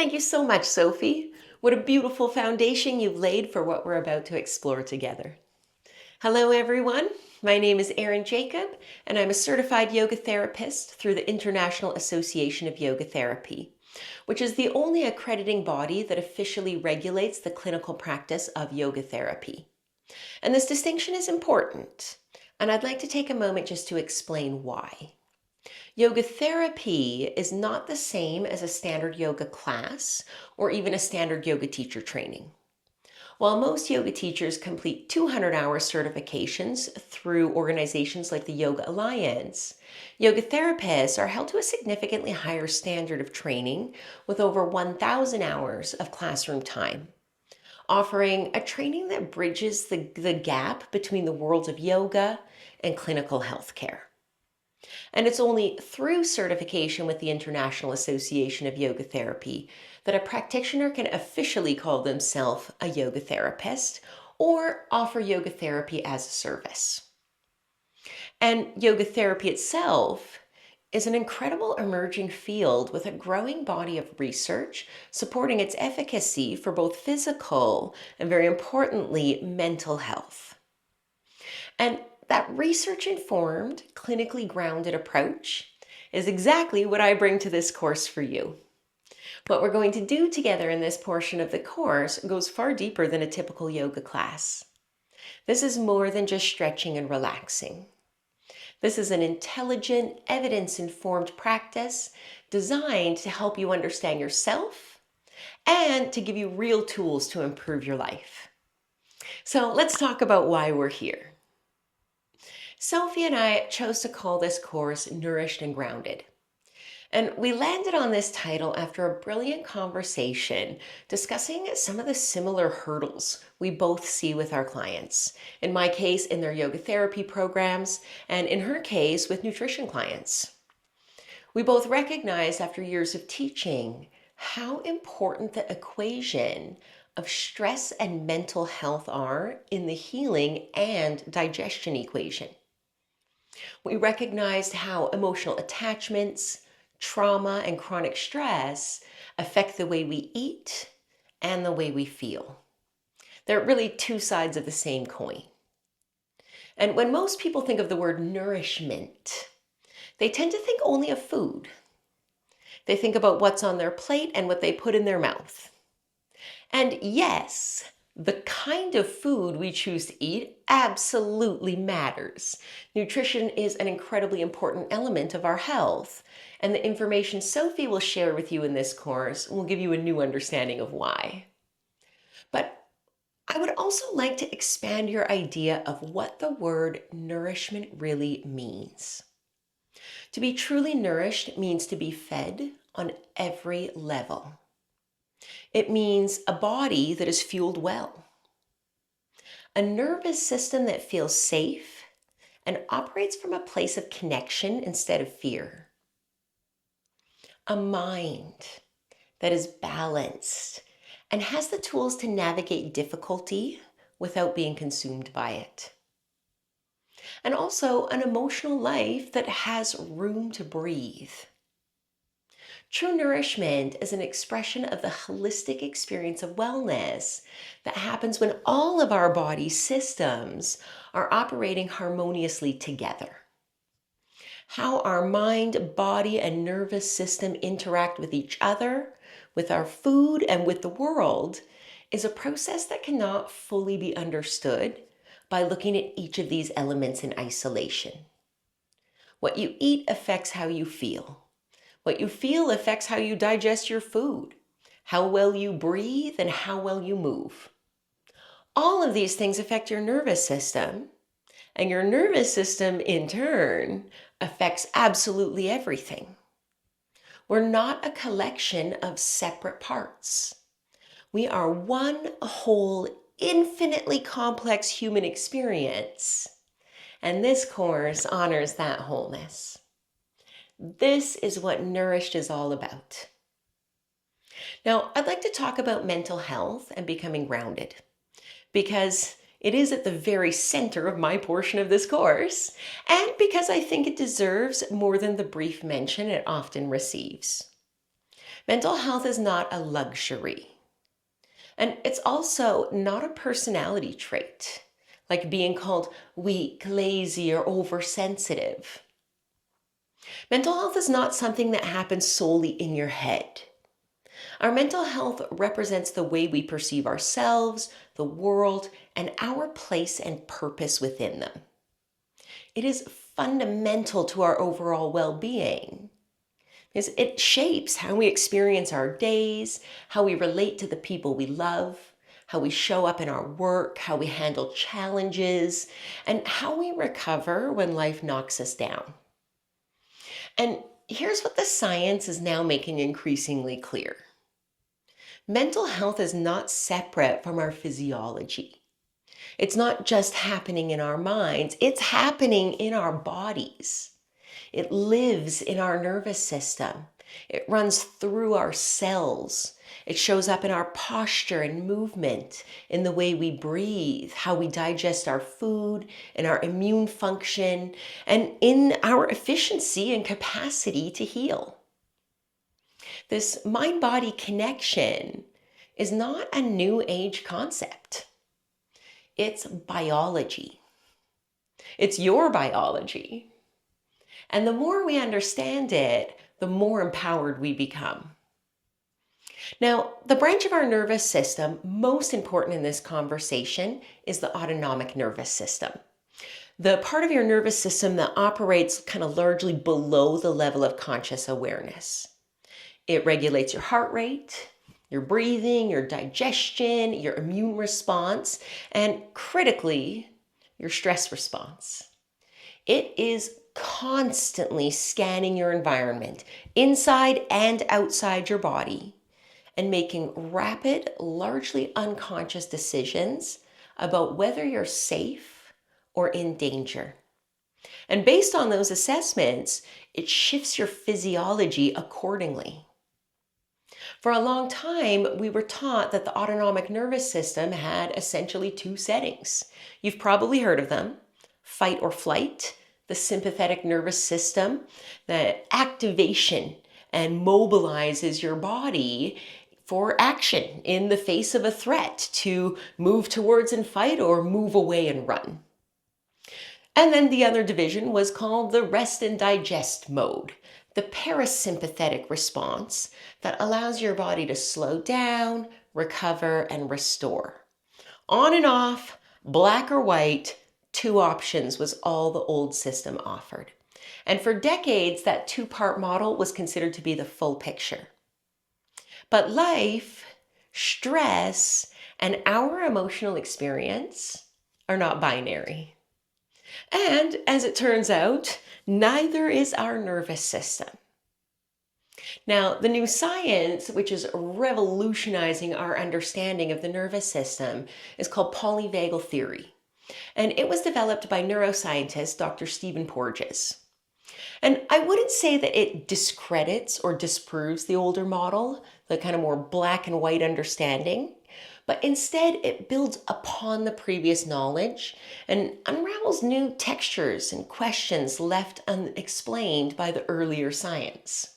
Thank you so much, Sophie. What a beautiful foundation you've laid for what we're about to explore together. Hello, everyone. My name is Erin Jacob, and I'm a certified yoga therapist through the International Association of Yoga Therapy, which is the only accrediting body that officially regulates the clinical practice of yoga therapy. And this distinction is important, and I'd like to take a moment just to explain why. Yoga therapy is not the same as a standard yoga class or even a standard yoga teacher training. While most yoga teachers complete 200-hour certifications through organizations like the Yoga Alliance, yoga therapists are held to a significantly higher standard of training with over 1,000 hours of classroom time, offering a training that bridges the gap between the worlds of yoga and clinical healthcare. And it's only through certification with the International Association of Yoga Therapy that a practitioner can officially call themselves a yoga therapist or offer yoga therapy as a service. And yoga therapy itself is an incredible emerging field with a growing body of research supporting its efficacy for both physical and, very importantly, mental health. And that research-informed, clinically grounded approach is exactly what I bring to this course for you. What we're going to do together in this portion of the course goes far deeper than a typical yoga class. This is more than just stretching and relaxing. This is an intelligent, evidence-informed practice designed to help you understand yourself and to give you real tools to improve your life. So let's talk about why we're here. Sophie and I chose to call this course Nourished and Grounded. And we landed on this title after a brilliant conversation discussing some of the similar hurdles we both see with our clients. In my case, in their yoga therapy programs, and in her case, with nutrition clients. We both recognized after years of teaching how important the equation of stress and mental health are in the healing and digestion equation. We recognized how emotional attachments, trauma, and chronic stress affect the way we eat and the way we feel. They're really two sides of the same coin. And when most people think of the word nourishment, they tend to think only of food. They think about what's on their plate and what they put in their mouth. And yes, the kind of food we choose to eat absolutely matters. Nutrition is an incredibly important element of our health, and the information Sophie will share with you in this course will give you a new understanding of why. But I would also like to expand your idea of what the word nourishment really means. To be truly nourished means to be fed on every level. It means a body that is fueled well, a nervous system that feels safe and operates from a place of connection instead of fear, a mind that is balanced and has the tools to navigate difficulty without being consumed by it, and also an emotional life that has room to breathe. True nourishment is an expression of the holistic experience of wellness that happens when all of our body systems are operating harmoniously together. How our mind, body, and nervous system interact with each other, with our food, and with the world is a process that cannot fully be understood by looking at each of these elements in isolation. What you eat affects how you feel. What you feel affects how you digest your food, how well you breathe, and how well you move. All of these things affect your nervous system, and your nervous system, in turn, affects absolutely everything. We're not a collection of separate parts. We are one whole, infinitely complex human experience, and this course honors that wholeness. This is what Nourished is all about. Now, I'd like to talk about mental health and becoming grounded, because it is at the very center of my portion of this course, and because I think it deserves more than the brief mention it often receives. Mental health is not a luxury. And it's also not a personality trait, like being called weak, lazy, or oversensitive. Mental health is not something that happens solely in your head. Our mental health represents the way we perceive ourselves, the world, and our place and purpose within them. It is fundamental to our overall well-being because it shapes how we experience our days, how we relate to the people we love, how we show up in our work, how we handle challenges, and how we recover when life knocks us down. And here's what the science is now making increasingly clear. Mental health is not separate from our physiology. It's not just happening in our minds, it's happening in our bodies. It lives in our nervous system. It runs through our cells. It shows up in our posture and movement, in the way we breathe, how we digest our food, in our immune function, and in our efficiency and capacity to heal. This mind-body connection is not a new age concept. It's biology. It's your biology. And the more we understand it, the more empowered we become. Now, the branch of our nervous system most important in this conversation is the autonomic nervous system. The part of your nervous system that operates kind of largely below the level of conscious awareness. It regulates your heart rate, your breathing, your digestion, your immune response, and critically, your stress response. It is constantly scanning your environment, inside and outside your body, and making rapid, largely unconscious decisions about whether you're safe or in danger. And based on those assessments, it shifts your physiology accordingly. For a long time, we were taught that the autonomic nervous system had essentially two settings. You've probably heard of them: fight or flight, the sympathetic nervous system, that activation and mobilizes your body for action in the face of a threat, to move towards and fight or move away and run. And then the other division was called the rest and digest mode, the parasympathetic response that allows your body to slow down, recover, and restore. On and off, black or white, two options was all the old system offered. And for decades, that two-part model was considered to be the full picture. But life, stress, and our emotional experience are not binary. And as it turns out, neither is our nervous system. Now, the new science, which is revolutionizing our understanding of the nervous system, is called Polyvagal Theory. And it was developed by neuroscientist Dr. Stephen Porges. And I wouldn't say that it discredits or disproves the older model, the kind of more black and white understanding, but instead it builds upon the previous knowledge and unravels new textures and questions left unexplained by the earlier science.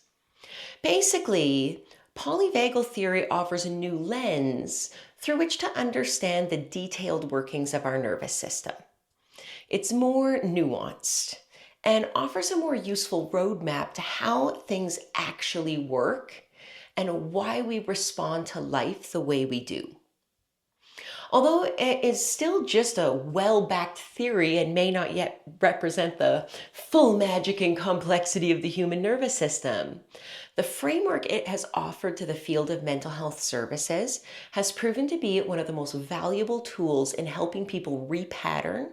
Basically, polyvagal theory offers a new lens through which to understand the detailed workings of our nervous system. It's more nuanced and offers a more useful roadmap to how things actually work and why we respond to life the way we do. Although it is still just a well-backed theory and may not yet represent the full magic and complexity of the human nervous system, the framework it has offered to the field of mental health services has proven to be one of the most valuable tools in helping people repattern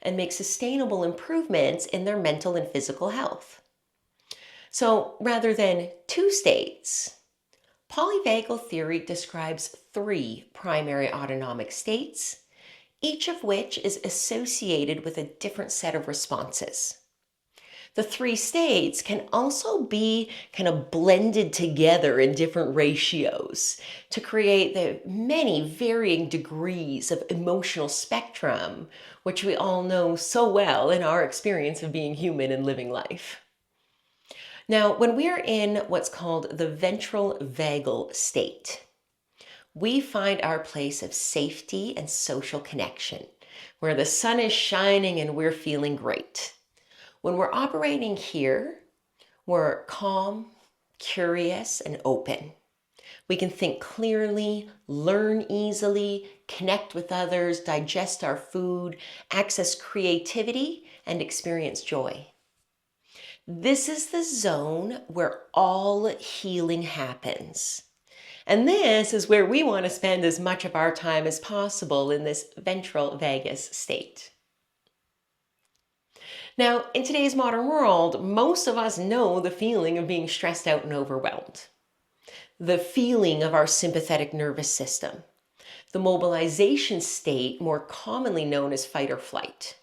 and make sustainable improvements in their mental and physical health. So rather than two states, polyvagal theory describes three primary autonomic states, each of which is associated with a different set of responses. The three states can also be kind of blended together in different ratios to create the many varying degrees of emotional spectrum, which we all know so well in our experience of being human and living life. Now, when we are in what's called the ventral vagal state, we find our place of safety and social connection, where the sun is shining and we're feeling great. When we're operating here, we're calm, curious, and open. We can think clearly, learn easily, connect with others, digest our food, access creativity, and experience joy. This is the zone where all healing happens. And this is where we want to spend as much of our time as possible in this ventral vagus state. Now, in today's modern world, most of us know the feeling of being stressed out and overwhelmed. The feeling of our sympathetic nervous system. The mobilization state, more commonly known as fight or flight.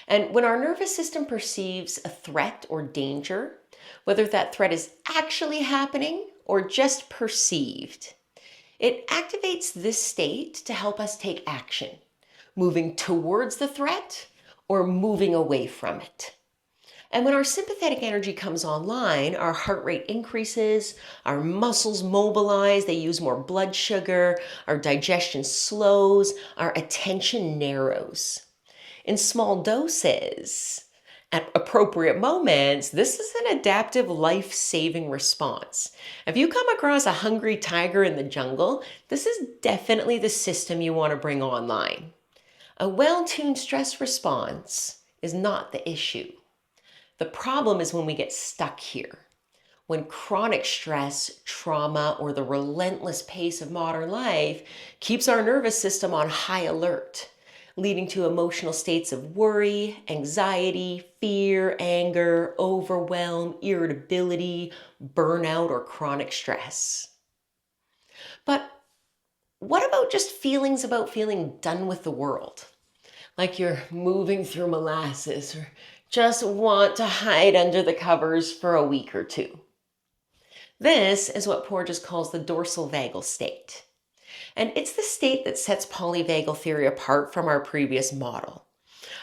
And when our nervous system perceives a threat or danger, whether that threat is actually happening or just perceived, it activates this state to help us take action, moving towards the threat or moving away from it. And when our sympathetic energy comes online, our heart rate increases, our muscles mobilize, they use more blood sugar, our digestion slows, our attention narrows. In small doses, at appropriate moments, this is an adaptive life-saving response. If you come across a hungry tiger in the jungle, this is definitely the system you want to bring online. A well-tuned stress response is not the issue. The problem is when we get stuck here. When chronic stress, trauma, or the relentless pace of modern life keeps our nervous system on high alert, leading to emotional states of worry, anxiety, fear, anger, overwhelm, irritability, burnout, or chronic stress. But what about just feelings about feeling done with the world? Like you're moving through molasses or just want to hide under the covers for a week or two. This is what Porges calls the dorsal vagal state. And it's the state that sets polyvagal theory apart from our previous model.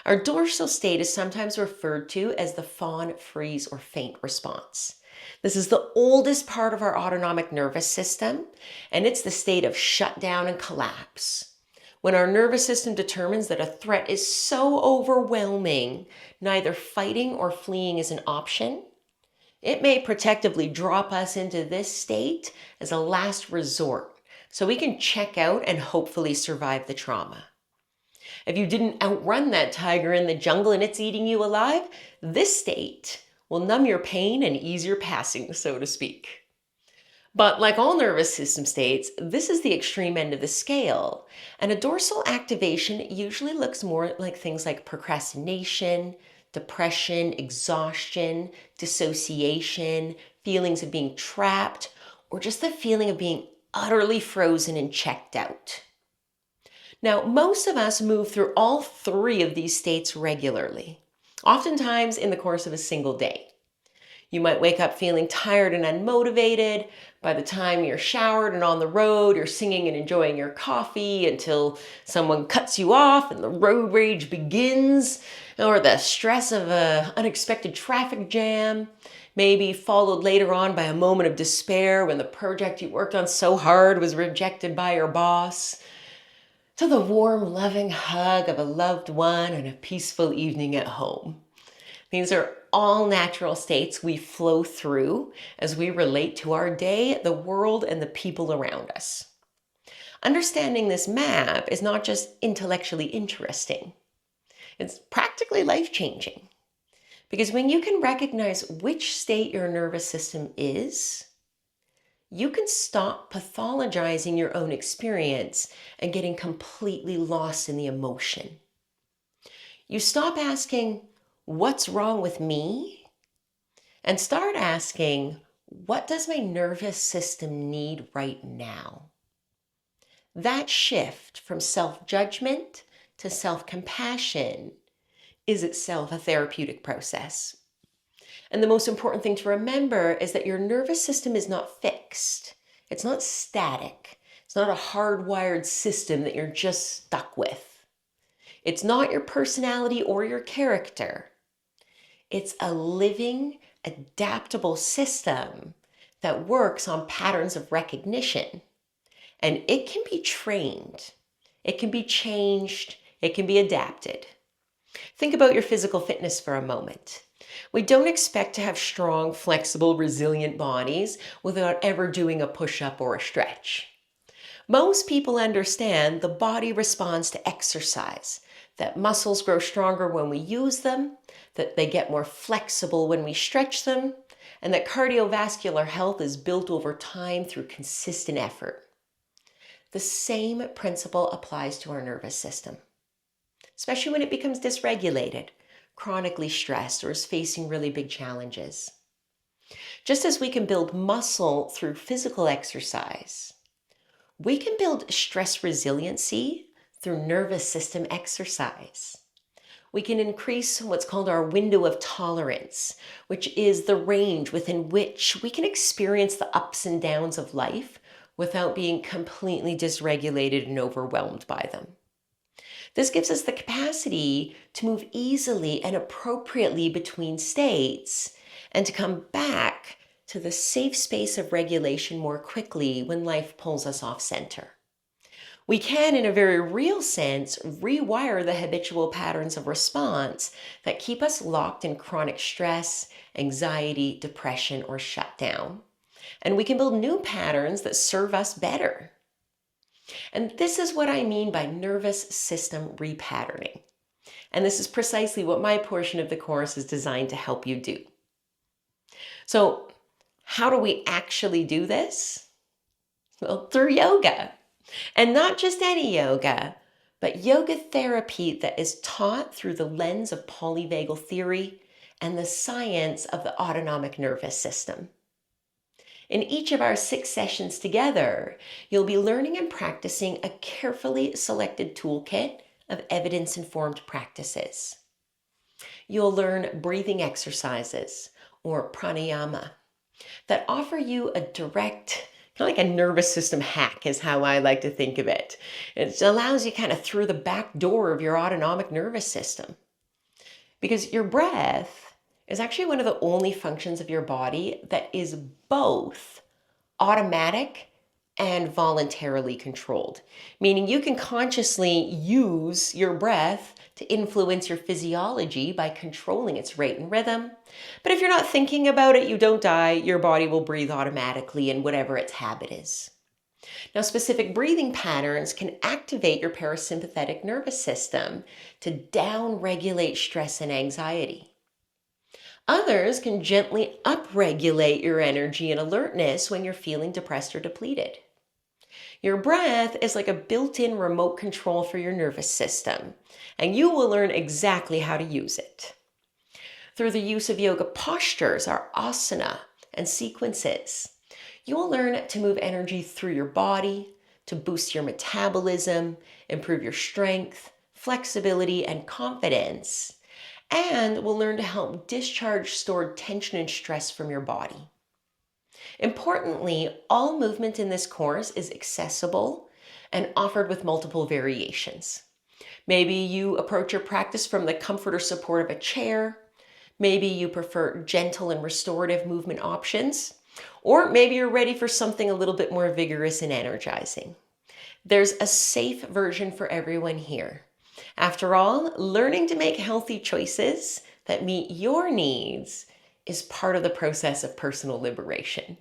Our dorsal state is sometimes referred to as the fawn, freeze, or faint response. This is the oldest part of our autonomic nervous system, and it's the state of shutdown and collapse. When our nervous system determines that a threat is so overwhelming, neither fighting or fleeing is an option, it may protectively drop us into this state as a last resort, so we can check out and hopefully survive the trauma. If you didn't outrun that tiger in the jungle and it's eating you alive, this state will numb your pain and ease your passing, so to speak. But like all nervous system states, this is the extreme end of the scale, and a dorsal activation usually looks more like things like procrastination, depression, exhaustion, dissociation, feelings of being trapped, or just the feeling of being utterly frozen and checked out. Now, most of us move through all three of these states regularly, oftentimes in the course of a single day. You might wake up feeling tired and unmotivated. By the time you're showered and on the road, you're singing and enjoying your coffee until someone cuts you off and the road rage begins, or the stress of an unexpected traffic jam, maybe followed later on by a moment of despair when the project you worked on so hard was rejected by your boss, to the warm, loving hug of a loved one and a peaceful evening at home. These are all natural states we flow through as we relate to our day, the world, and the people around us. Understanding this map is not just intellectually interesting. It's practically life-changing. Because when you can recognize which state your nervous system is, you can stop pathologizing your own experience and getting completely lost in the emotion. You stop asking, what's wrong with me? And start asking, what does my nervous system need right now? That shift from self-judgment to self-compassion is itself a therapeutic process. And the most important thing to remember is that your nervous system is not fixed. It's not static. It's not a hardwired system that you're just stuck with. It's not your personality or your character. It's a living, adaptable system that works on patterns of recognition. And it can be trained, it can be changed, it can be adapted. Think about your physical fitness for a moment. We don't expect to have strong, flexible, resilient bodies without ever doing a push-up or a stretch. Most people understand the body responds to exercise, that muscles grow stronger when we use them, that they get more flexible when we stretch them, and that cardiovascular health is built over time through consistent effort. The same principle applies to our nervous system, especially when it becomes dysregulated, chronically stressed, or is facing really big challenges. Just as we can build muscle through physical exercise, we can build stress resiliency through nervous system exercise. We can increase what's called our window of tolerance, which is the range within which we can experience the ups and downs of life without being completely dysregulated and overwhelmed by them. This gives us the capacity to move easily and appropriately between states and to come back to the safe space of regulation more quickly when life pulls us off center. We can, in a very real sense, rewire the habitual patterns of response that keep us locked in chronic stress, anxiety, depression, or shutdown. And we can build new patterns that serve us better. And this is what I mean by nervous system repatterning. And this is precisely what my portion of the course is designed to help you do. So, how do we actually do this? Well, through yoga. And not just any yoga, but yoga therapy that is taught through the lens of Polyvagal Theory and the science of the autonomic nervous system. In each of our 6 sessions together, you'll be learning and practicing a carefully selected toolkit of evidence-informed practices. You'll learn breathing exercises, or pranayama, that offer you a direct, kind of like a nervous system hack is how I like to think of it. It allows you kind of through the back door of your autonomic nervous system. Because your breath is actually one of the only functions of your body that is both automatic and voluntarily controlled. Meaning you can consciously use your breath to influence your physiology by controlling its rate and rhythm. But if you're not thinking about it, you don't die. Your body will breathe automatically in whatever its habit is. Now, specific breathing patterns can activate your parasympathetic nervous system to down-regulate stress and anxiety. Others can gently upregulate your energy and alertness when you're feeling depressed or depleted. Your breath is like a built-in remote control for your nervous system, and you will learn exactly how to use it. Through the use of yoga postures, our asana, and sequences, you will learn to move energy through your body, to boost your metabolism, improve your strength, flexibility, and confidence, and will learn to help discharge stored tension and stress from your body. Importantly, all movement in this course is accessible and offered with multiple variations. Maybe you approach your practice from the comfort or support of a chair. Maybe you prefer gentle and restorative movement options. Or maybe you're ready for something a little bit more vigorous and energizing. There's a safe version for everyone here. After all, learning to make healthy choices that meet your needs is part of the process of personal liberation.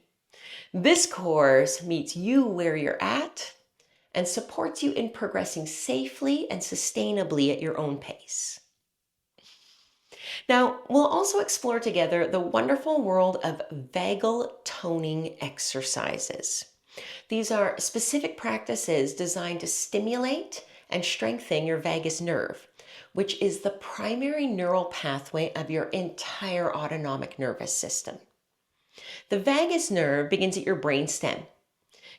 This course meets you where you're at and supports you in progressing safely and sustainably at your own pace. Now, we'll also explore together the wonderful world of vagal toning exercises. These are specific practices designed to stimulate and strengthen your vagus nerve, which is the primary neural pathway of your entire autonomic nervous system. The vagus nerve begins at your brainstem,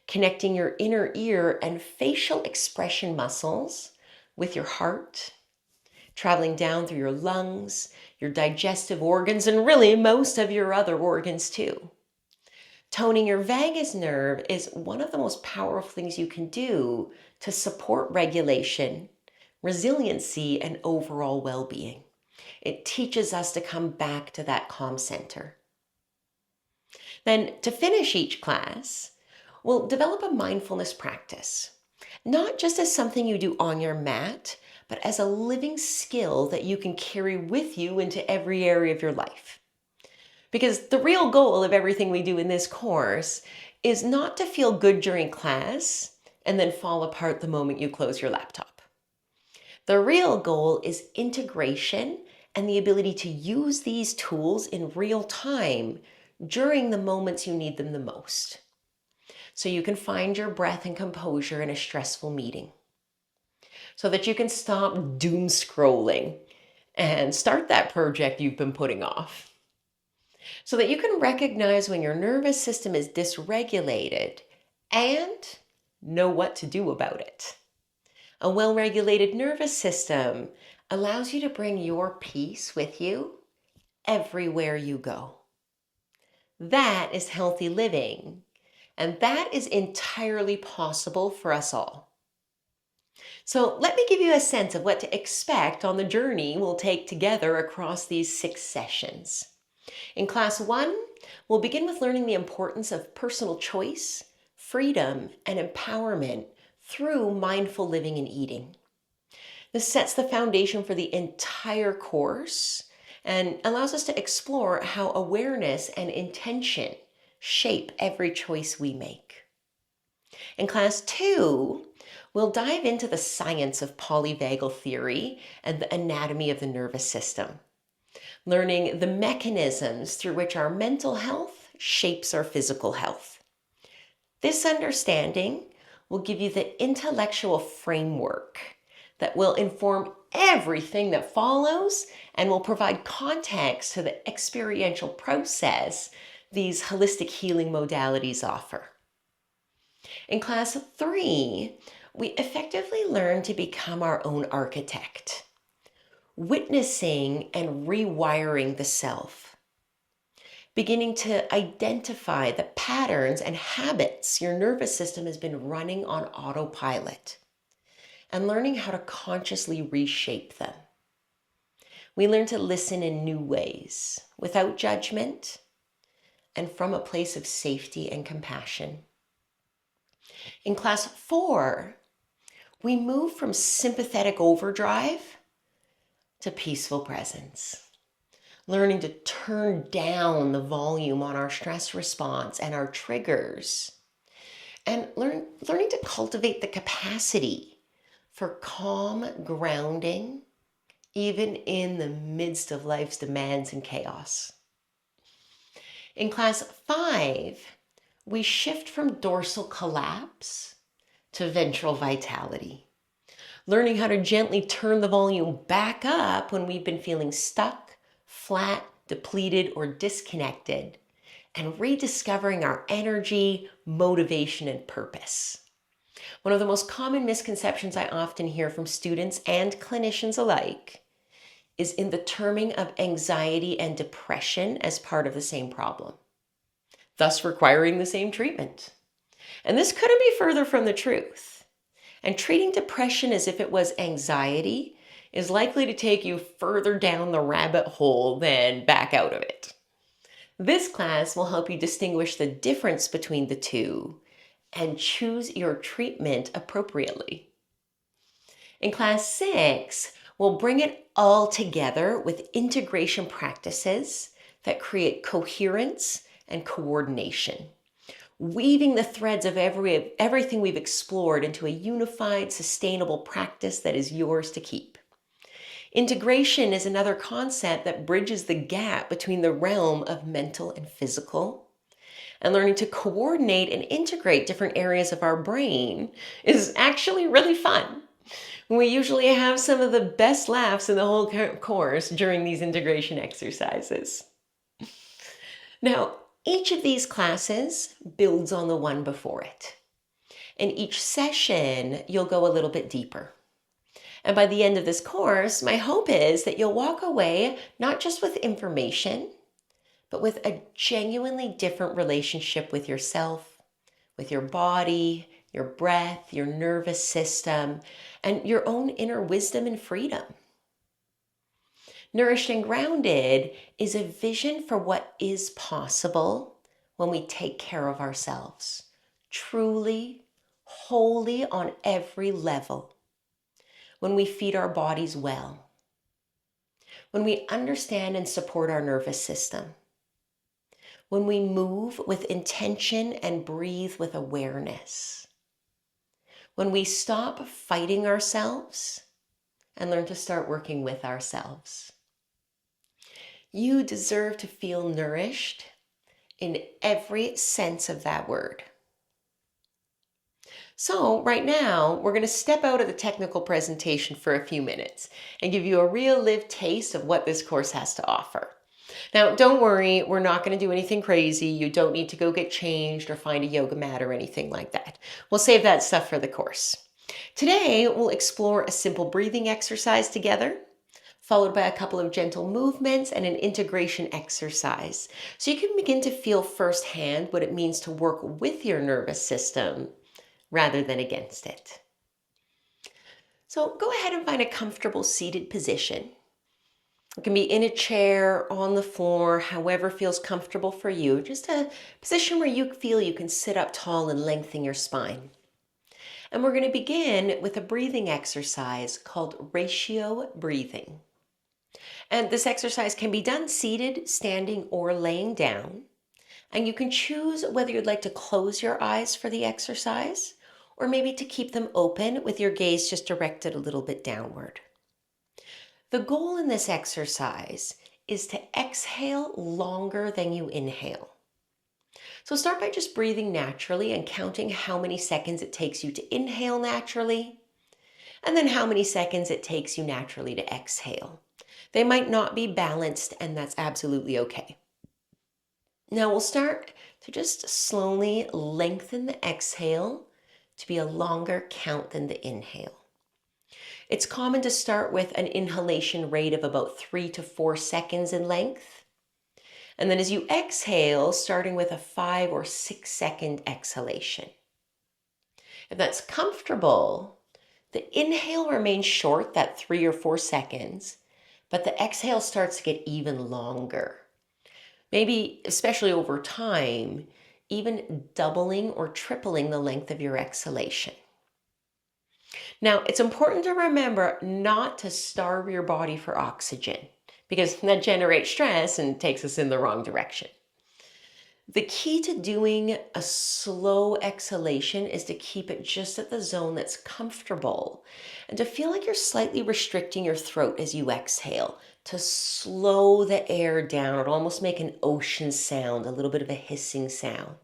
connecting your inner ear and facial expression muscles with your heart, traveling down through your lungs, your digestive organs, and really most of your other organs too. Toning your vagus nerve is one of the most powerful things you can do to support regulation, resiliency, and overall well-being. It teaches us to come back to that calm center. Then, to finish each class, we'll develop a mindfulness practice, not just as something you do on your mat, but as a living skill that you can carry with you into every area of your life. Because the real goal of everything we do in this course is not to feel good during class and then fall apart the moment you close your laptop. The real goal is integration and the ability to use these tools in real time during the moments you need them the most. So you can find your breath and composure in a stressful meeting. So that you can stop doom scrolling and start that project you've been putting off. So that you can recognize when your nervous system is dysregulated and know what to do about it. A well-regulated nervous system allows you to bring your peace with you everywhere you go. That is healthy living, and that is entirely possible for us all. So let me give you a sense of what to expect on the journey we'll take together across these 6 sessions. In class 1, we'll begin with learning the importance of personal choice, freedom, and empowerment through mindful living and eating. This sets the foundation for the entire course and allows us to explore how awareness and intention shape every choice we make. In class 2, we'll dive into the science of Polyvagal Theory and the anatomy of the nervous system, learning the mechanisms through which our mental health shapes our physical health. This understanding will give you the intellectual framework that will inform everything that follows and will provide context to the experiential process these holistic healing modalities offer. In class 3, we effectively learn to become our own architect, witnessing and rewiring the self, beginning to identify the patterns and habits your nervous system has been running on autopilot, and learning how to consciously reshape them. We learn to listen in new ways, without judgment, and from a place of safety and compassion. In class 4, we move from sympathetic overdrive to peaceful presence, learning to turn down the volume on our stress response and our triggers, and learning to cultivate the capacity for calm grounding, even in the midst of life's demands and chaos. In class 5, we shift from dorsal collapse to ventral vitality, learning how to gently turn the volume back up when we've been feeling stuck, flat, depleted, or disconnected, and rediscovering our energy, motivation, and purpose. One of the most common misconceptions I often hear from students and clinicians alike is in the terming of anxiety and depression as part of the same problem, thus requiring the same treatment. And this couldn't be further from the truth. And treating depression as if it was anxiety is likely to take you further down the rabbit hole than back out of it. This class will help you distinguish the difference between the two and choose your treatment appropriately. In class 6, we'll bring it all together with integration practices that create coherence and coordination, weaving the threads of everything we've explored into a unified, sustainable practice that is yours to keep. Integration is another concept that bridges the gap between the realm of mental and physical. And learning to coordinate and integrate different areas of our brain is actually really fun. We usually have some of the best laughs in the whole course during these integration exercises. Now, each of these classes builds on the one before it. In each session, you'll go a little bit deeper. And by the end of this course, my hope is that you'll walk away not just with information, but with a genuinely different relationship with yourself, with your body, your breath, your nervous system, and your own inner wisdom and freedom. Nourished and Grounded is a vision for what is possible when we take care of ourselves, truly, wholly on every level. When we feed our bodies well. When we understand and support our nervous system. When we move with intention and breathe with awareness. When we stop fighting ourselves and learn to start working with ourselves. You deserve to feel nourished in every sense of that word. So right now, we're going to step out of the technical presentation for a few minutes and give you a real live taste of what this course has to offer. Now, don't worry, we're not going to do anything crazy. You don't need to go get changed or find a yoga mat or anything like that. We'll save that stuff for the course. Today, we'll explore a simple breathing exercise together, followed by a couple of gentle movements and an integration exercise. So you can begin to feel firsthand what it means to work with your nervous system rather than against it. So go ahead and find a comfortable seated position. It can be in a chair, on the floor, however feels comfortable for you. Just a position where you feel you can sit up tall and lengthen your spine. And we're going to begin with a breathing exercise called ratio breathing. And this exercise can be done seated, standing, or laying down. And you can choose whether you'd like to close your eyes for the exercise or maybe to keep them open with your gaze just directed a little bit downward. The goal in this exercise is to exhale longer than you inhale. So start by just breathing naturally and counting how many seconds it takes you to inhale naturally, and then how many seconds it takes you naturally to exhale. They might not be balanced, and that's absolutely okay. Now we'll start to just slowly lengthen the exhale to be a longer count than the inhale. It's common to start with an inhalation rate of about 3 to 4 seconds in length. And then as you exhale, starting with a 5 or 6 second exhalation. If that's comfortable, the inhale remains short, that 3 or 4 seconds, but the exhale starts to get even longer. Maybe, especially over time, even doubling or tripling the length of your exhalation. Now, it's important to remember not to starve your body for oxygen because that generates stress and takes us in the wrong direction. The key to doing a slow exhalation is to keep it just at the zone that's comfortable and to feel like you're slightly restricting your throat as you exhale, to slow the air down. It'll almost make an ocean sound, a little bit of a hissing sound.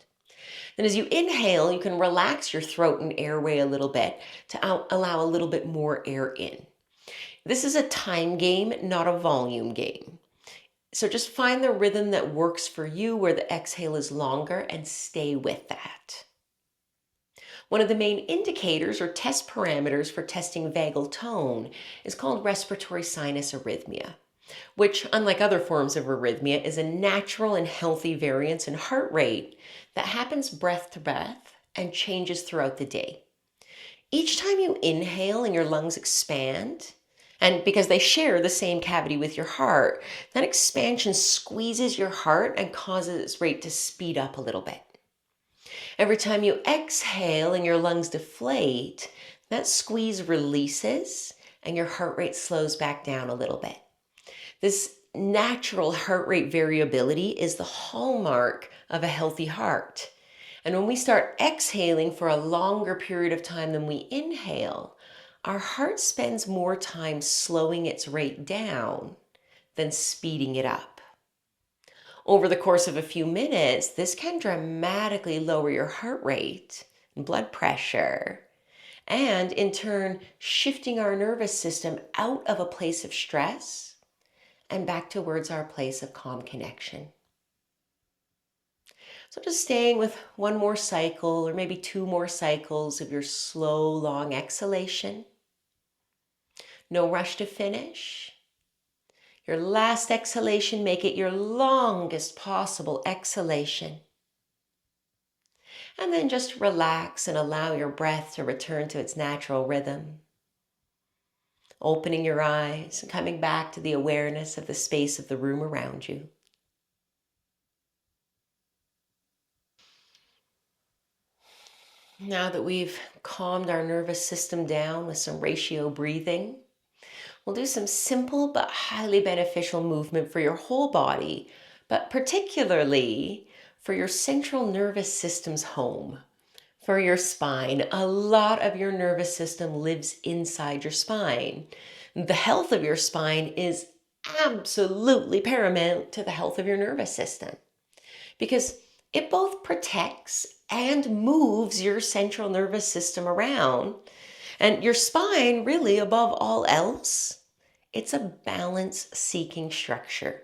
Then as you inhale, you can relax your throat and airway a little bit to allow a little bit more air in. This is a time game, not a volume game. So just find the rhythm that works for you where the exhale is longer and stay with that. One of the main indicators or test parameters for testing vagal tone is called respiratory sinus arrhythmia, which, unlike other forms of arrhythmia, is a natural and healthy variance in heart rate that happens breath to breath and changes throughout the day. Each time you inhale and your lungs expand, and because they share the same cavity with your heart, that expansion squeezes your heart and causes its rate to speed up a little bit. Every time you exhale and your lungs deflate, that squeeze releases and your heart rate slows back down a little bit. This natural heart rate variability is the hallmark of a healthy heart. And when we start exhaling for a longer period of time than we inhale, our heart spends more time slowing its rate down than speeding it up. Over the course of a few minutes, this can dramatically lower your heart rate and blood pressure, and in turn, shifting our nervous system out of a place of stress and back towards our place of calm connection. So just staying with one more cycle or maybe 2 more cycles of your slow, long exhalation. No rush to finish. Your last exhalation, make it your longest possible exhalation. And then just relax and allow your breath to return to its natural rhythm. Opening your eyes and coming back to the awareness of the space of the room around you. Now that we've calmed our nervous system down with some ratio breathing, we'll do some simple but highly beneficial movement for your whole body, but particularly for your central nervous system's home, for your spine. A lot of your nervous system lives inside your spine. The health of your spine is absolutely paramount to the health of your nervous system because it both protects and moves your central nervous system around. And your spine, really, above all else, it's a balance-seeking structure.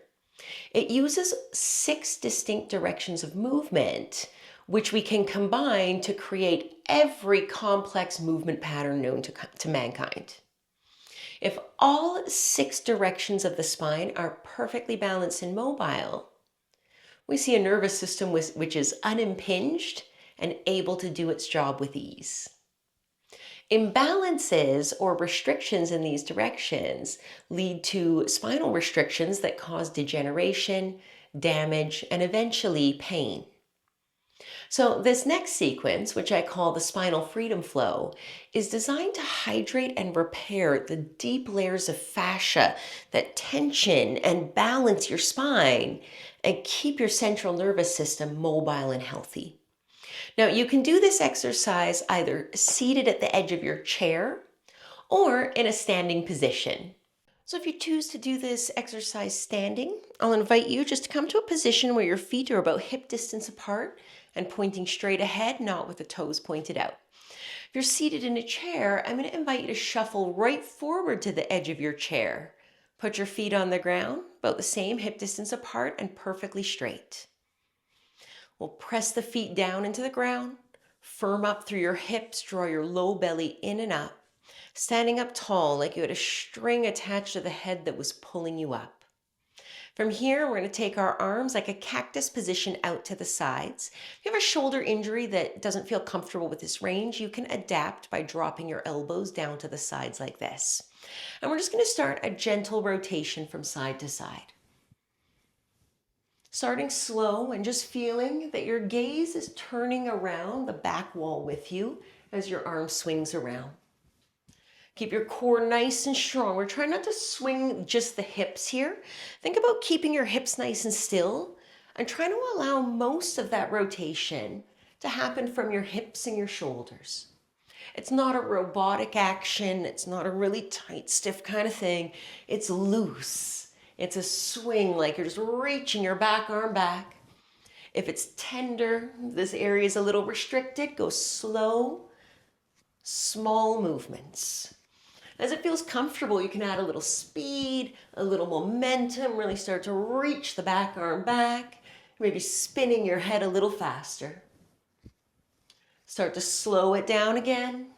It uses 6 distinct directions of movement, which we can combine to create every complex movement pattern known to mankind. If all 6 directions of the spine are perfectly balanced and mobile, we see a nervous system which is unimpinged and able to do its job with ease. Imbalances or restrictions in these directions lead to spinal restrictions that cause degeneration, damage, and eventually pain. So this next sequence, which I call the spinal freedom flow, is designed to hydrate and repair the deep layers of fascia that tension and balance your spine and keep your central nervous system mobile and healthy. Now, you can do this exercise either seated at the edge of your chair or in a standing position. So if you choose to do this exercise standing, I'll invite you just to come to a position where your feet are about hip distance apart and pointing straight ahead, not with the toes pointed out. If you're seated in a chair, I'm going to invite you to shuffle right forward to the edge of your chair. Put your feet on the ground, about the same hip distance apart and perfectly straight. We'll press the feet down into the ground, firm up through your hips, draw your low belly in and up, standing up tall like you had a string attached to the head that was pulling you up. From here, we're going to take our arms like a cactus position out to the sides. If you have a shoulder injury that doesn't feel comfortable with this range, you can adapt by dropping your elbows down to the sides like this. And we're just going to start a gentle rotation from side to side. Starting slow and just feeling that your gaze is turning around the back wall with you as your arm swings around. Keep your core nice and strong. We're trying not to swing just the hips here. Think about keeping your hips nice and still and trying to allow most of that rotation to happen from your hips and your shoulders. It's not a robotic action. It's not a really tight, stiff kind of thing. It's loose. It's a swing like you're just reaching your back arm back. If it's tender, this area is a little restricted, go slow, small movements. As it feels comfortable, you can add a little speed, a little momentum, really start to reach the back arm back, maybe spinning your head a little faster. Start to slow it down again.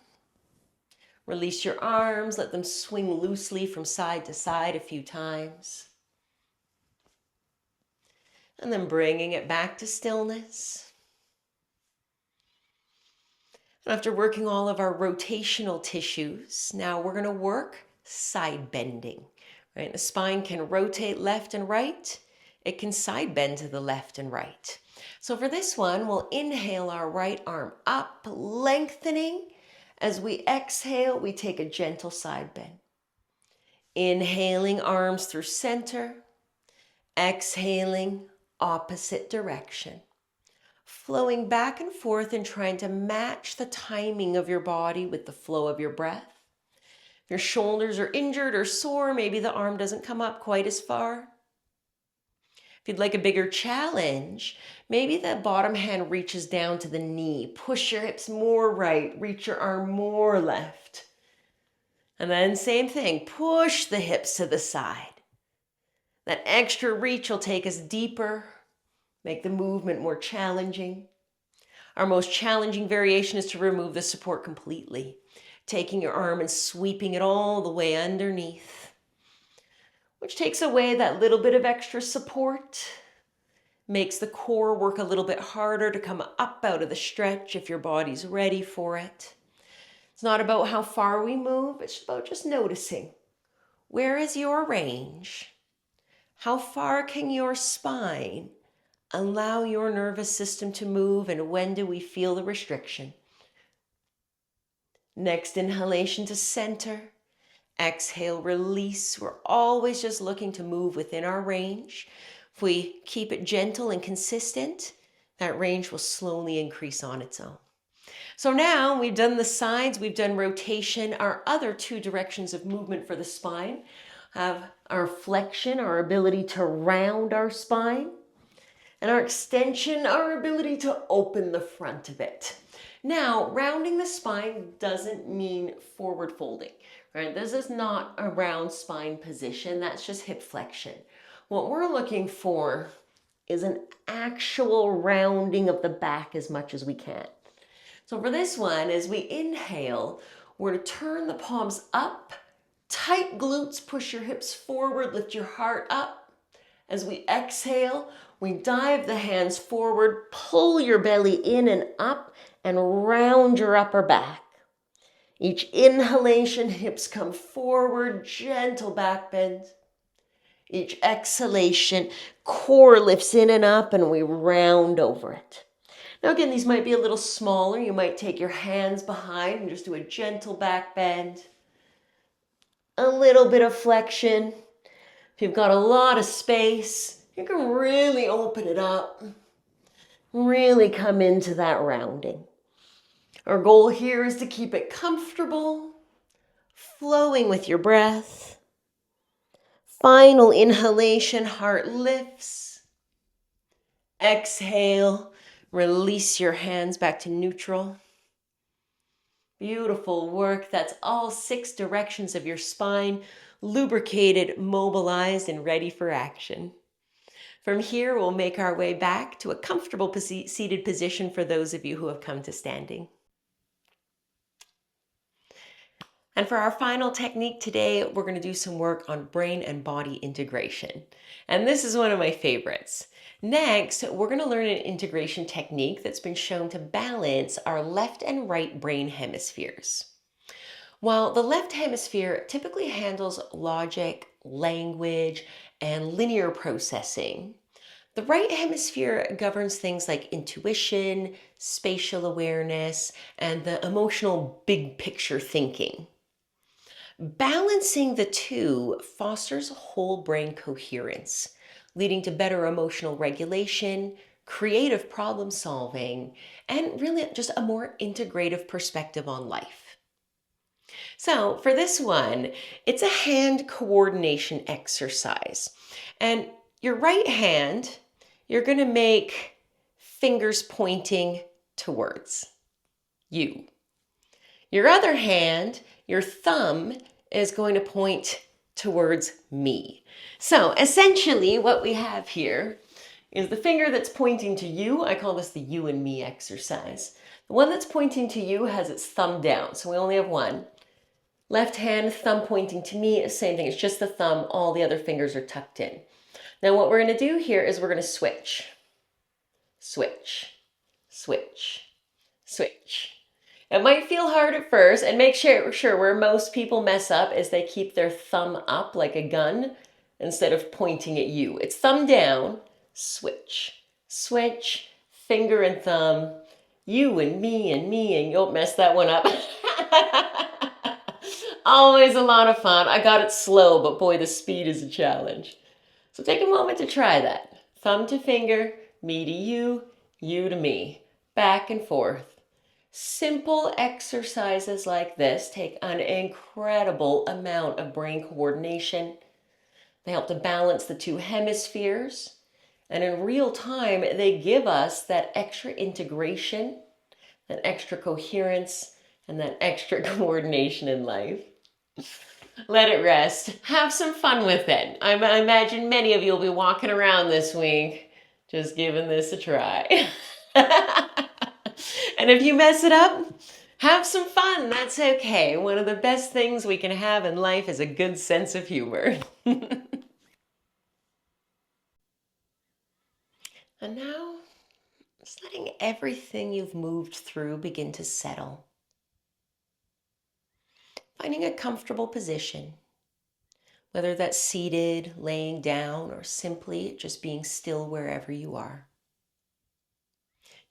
Release your arms, let them swing loosely from side to side a few times. And then bringing it back to stillness. After working all of our rotational tissues, now we're going to work side bending. Right? The spine can rotate left and right. It can side bend to the left and right. So for this one, we'll inhale our right arm up, lengthening. As we exhale, we take a gentle side bend. Inhaling, arms through center. Exhaling, opposite direction. Flowing back and forth and trying to match the timing of your body with the flow of your breath. If your shoulders are injured or sore, maybe the arm doesn't come up quite as far. If you'd like a bigger challenge, maybe the bottom hand reaches down to the knee. Push your hips more right, reach your arm more left. And then same thing, push the hips to the side. That extra reach will take us deeper, make the movement more challenging. Our most challenging variation is to remove the support completely, taking your arm and sweeping it all the way underneath, which takes away that little bit of extra support, makes the core work a little bit harder to come up out of the stretch if your body's ready for it. It's not about how far we move, it's about just noticing. Where is your range? How far can your spine allow your nervous system to move, and when do we feel the restriction? Next inhalation to center. Exhale, release. We're always just looking to move within our range. If we keep it gentle and consistent, that range will slowly increase on its own. So now we've done the sides, we've done rotation. Our other two directions of movement for the spine have our flexion, our ability to round our spine, and our extension, our ability to open the front of it. Now, rounding the spine doesn't mean forward folding, right? This is not a round spine position. That's just hip flexion. What we're looking for is an actual rounding of the back as much as we can. So for this one, as we inhale, we're to turn the palms up, tight glutes, push your hips forward, lift your heart up. As we exhale, we dive the hands forward, pull your belly in and up, and round your upper back. Each inhalation, hips come forward, gentle back bend. Each exhalation, core lifts in and up, and we round over it. Now again, these might be a little smaller. You might take your hands behind and just do a gentle back bend. A little bit of flexion. If you've got a lot of space, you can really open it up. Really come into that rounding. Our goal here is to keep it comfortable, flowing with your breath. Final inhalation, heart lifts. Exhale, release your hands back to neutral. Beautiful work. That's all 6 directions of your spine, lubricated, mobilized, and ready for action. From here, we'll make our way back to a comfortable seated position for those of you who have come to standing. And for our final technique today, we're going to do some work on brain and body integration. And this is one of my favorites. Next, we're going to learn an integration technique that's been shown to balance our left and right brain hemispheres. While the left hemisphere typically handles logic, language, and linear processing, the right hemisphere governs things like intuition, spatial awareness, and the emotional big picture thinking. Balancing the two fosters whole brain coherence, leading to better emotional regulation, creative problem solving, and really just a more integrative perspective on life. So for this one, it's a hand coordination exercise. And your right hand, you're going to make fingers pointing towards you. Your other hand, your thumb, is going to point towards me. So essentially what we have here is the finger that's pointing to you. I call this the you and me exercise. The one that's pointing to you has its thumb down, so we only have one. Left hand, thumb pointing to me, same thing. It's just the thumb. All the other fingers are tucked in. Now what we're going to do here is we're going to switch. Switch, switch, switch. It might feel hard at first, and make sure where most people mess up is they keep their thumb up like a gun instead of pointing at you. It's thumb down, switch, switch, finger and thumb, you and me, and you don't mess that one up. Always a lot of fun. I got it slow, but boy, the speed is a challenge. So take a moment to try that. Thumb to finger, me to you to me, back and forth. Simple exercises like this take an incredible amount of brain coordination. They help to balance the two hemispheres. And in real time, they give us that extra integration, that extra coherence, and that extra coordination in life. Let it rest. Have some fun with it. I imagine many of you will be walking around this week just giving this a try. And if you mess it up, have some fun. That's okay. One of the best things we can have in life is a good sense of humor. And now, just letting everything you've moved through begin to settle. Finding a comfortable position, whether that's seated, laying down, or simply just being still wherever you are.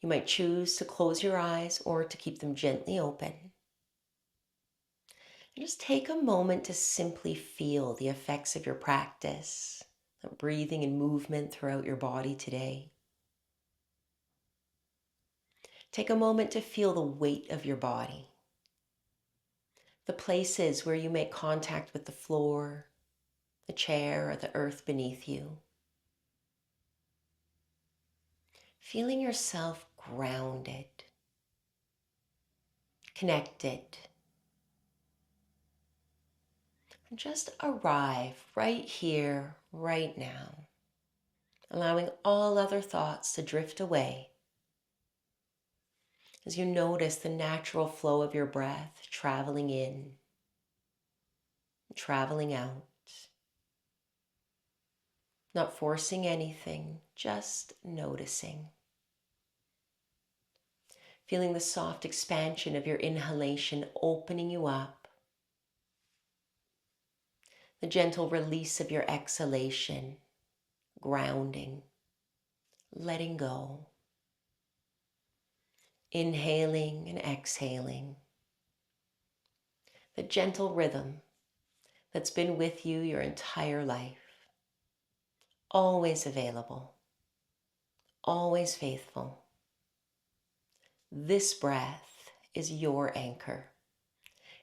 You might choose to close your eyes or to keep them gently open. Just take a moment to simply feel the effects of your practice, the breathing and movement throughout your body today. Take a moment to feel the weight of your body, the places where you make contact with the floor, the chair, or the earth beneath you. Feeling yourself grounded, connected. And just arrive right here, right now, allowing all other thoughts to drift away as you notice the natural flow of your breath traveling in, traveling out. Not forcing anything, just noticing. Feeling the soft expansion of your inhalation opening you up. The gentle release of your exhalation, grounding, letting go. Inhaling and exhaling. The gentle rhythm that's been with you your entire life. Always available, always faithful. This breath is your anchor.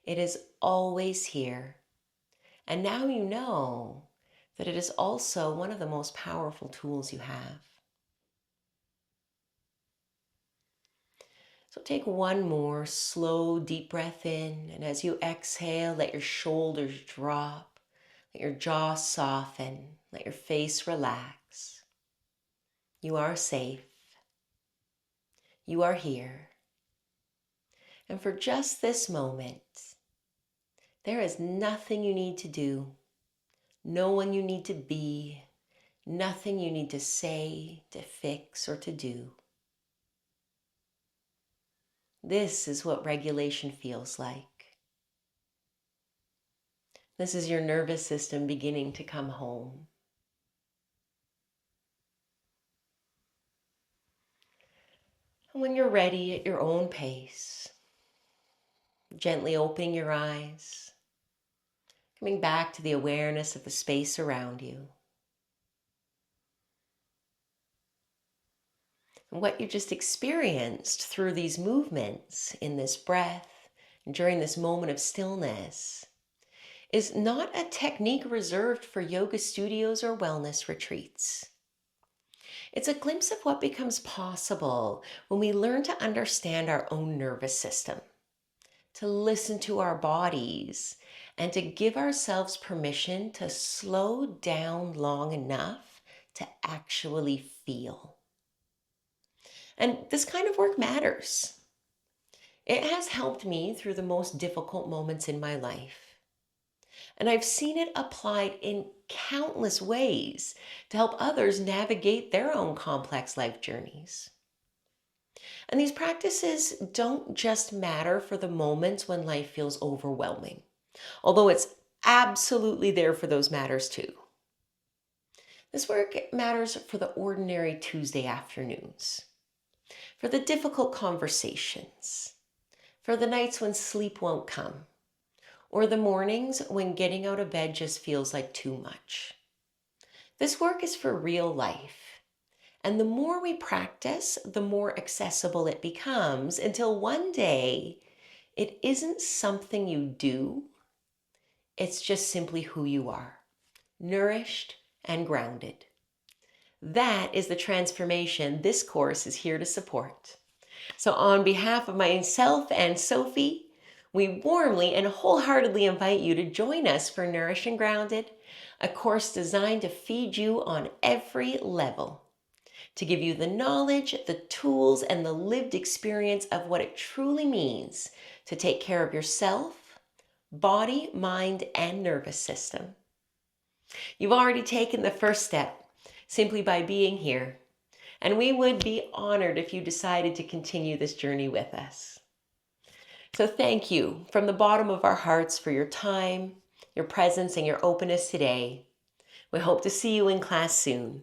It is always here. And now you know that it is also one of the most powerful tools you have. So take one more slow, deep breath in, and as you exhale, let your shoulders drop, let your jaw soften, let your face relax. You are safe. You are here. And for just this moment, there is nothing you need to do, no one you need to be, nothing you need to say, to fix, or to do. This is what regulation feels like. This is your nervous system beginning to come home. And when you're ready at your own pace, gently opening your eyes, coming back to the awareness of the space around you. And what you just experienced through these movements in this breath and during this moment of stillness is not a technique reserved for yoga studios or wellness retreats. It's a glimpse of what becomes possible when we learn to understand our own nervous system, to listen to our bodies, and to give ourselves permission to slow down long enough to actually feel. And this kind of work matters. It has helped me through the most difficult moments in my life. And I've seen it applied in countless ways to help others navigate their own complex life journeys. And these practices don't just matter for the moments when life feels overwhelming, although it's absolutely there for those matters too. This work matters for the ordinary Tuesday afternoons, for the difficult conversations, for the nights when sleep won't come, or the mornings when getting out of bed just feels like too much. This work is for real life. And the more we practice, the more accessible it becomes until one day it isn't something you do, it's just simply who you are, nourished and grounded. That is the transformation this course is here to support. So on behalf of myself and Sophie, we warmly and wholeheartedly invite you to join us for Nourished and Grounded, a course designed to feed you on every level, to give you the knowledge, the tools, and the lived experience of what it truly means to take care of yourself, body, mind, and nervous system. You've already taken the first step simply by being here, and we would be honored if you decided to continue this journey with us. So thank you from the bottom of our hearts for your time, your presence, and your openness today. We hope to see you in class soon.